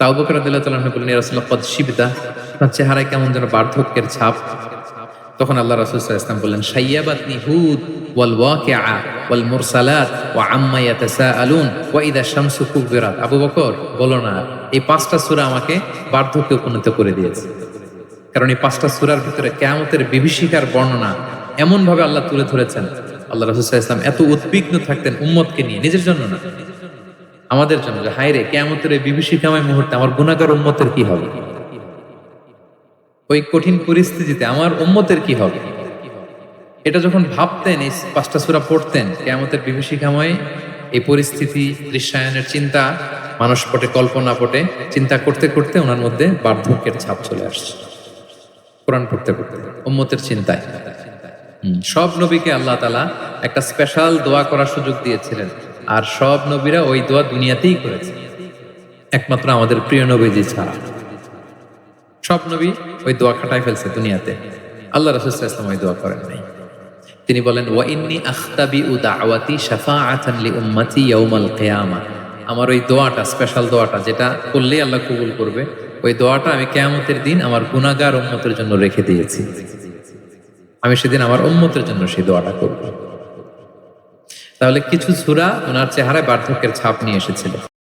তা আবু বকর রাদিয়াল্লাহু তাআলা আনহু বললেন, ইয়া রাসূলুল্লাহ কদ শিবতা, আপনার চেহারায় কেমন যেন বার্ধক্যের ছাপ। তখন আল্লাহ রাসূল সাল্লাল্লাহু আলাইহি ওয়াসাল্লাম বললেন, শাইয়াবাতনি হুদ ওয়াল ওয়াকিআ ওয়াল মুরসালাত ওয়া আম্মা ইয়াতাসাআলুন ওয়া ইযা শামসু কুবিরাত। আবু বকর বলো না, এই পাঁচটা সূরা আমাকে বার্ধক্যে উপনীত করে দিয়েছে। কারণ এই পাঁচটা সূরার ভিতরে কিয়ামতের বিভীষিকার বর্ণনা এমন ভাবে আল্লাহ তুলে ধরেছেন, আল্লাহ রাসূল সাল্লাল্লাহু আলাইহি ওয়াসাল্লাম এত উদ্বিগ্ন থাকতেন উম্মতকে নিয়ে, নিজের জন্য না, আমাদের জন্য, যে হায় রে কিয়ামতের এই বিভীষিকাময় মুহূর্তে আমার গুনাহগার উম্মতের কি হবে, ওই কঠিন পরিস্থিতিতে আমার উম্মতের কি হবে। এটা যখন ভাবতেন, এই পাঁচটা সূরা পড়তেন, কিয়ামতের বিভীষিকাময় এই পরিস্থিতি দৃশ্যায়নের চিন্তা মানুষ পটে, কল্পনা পটে চিন্তা করতে করতে ওনার মধ্যে বার্ধক্যের ছাপ চলে আসছে কোরআন পড়তে পড়তে, উম্মতের চিন্তায়। সব নবীকে আল্লাহ তাআলা একটা স্পেশাল দোয়া করার সুযোগ দিয়েছিলেন, আর সব নবীরা ওই দোয়া দুনিয়াতেই করেছে, একমাত্র আমাদের প্রিয় নবীজি ছাড়া। সব নবী ওই দোয়া খাটায় ফেলছে দুনিয়াতে, আল্লাহ রাসূল সাল্লাল্লাহু আলাইহি ওয়াসাল্লাম ওই দোয়া করেন নাই। তিনি বলেন, ওয়া ইন্নী আখতাবিউ দাওয়াতি শাফাআতান লি উম্মতি ইয়াউমাল কিয়ামা। আমার ওই দোয়াটা, স্পেশাল দোয়াটা, যেটা করলেই আল্লাহ কবুল করবে, ওই দোয়াটা আমি কিয়ামতের দিন আমার গুনাহগার উম্মতের জন্য রেখে দিয়েছি। আমি সেদিন আমার উম্মতের জন্য সেই দোয়াটা করব। তাহলে কিছু সূরা ওনার চেহারায় বার্ধক্যের ছাপ নিয়ে এসেছিল।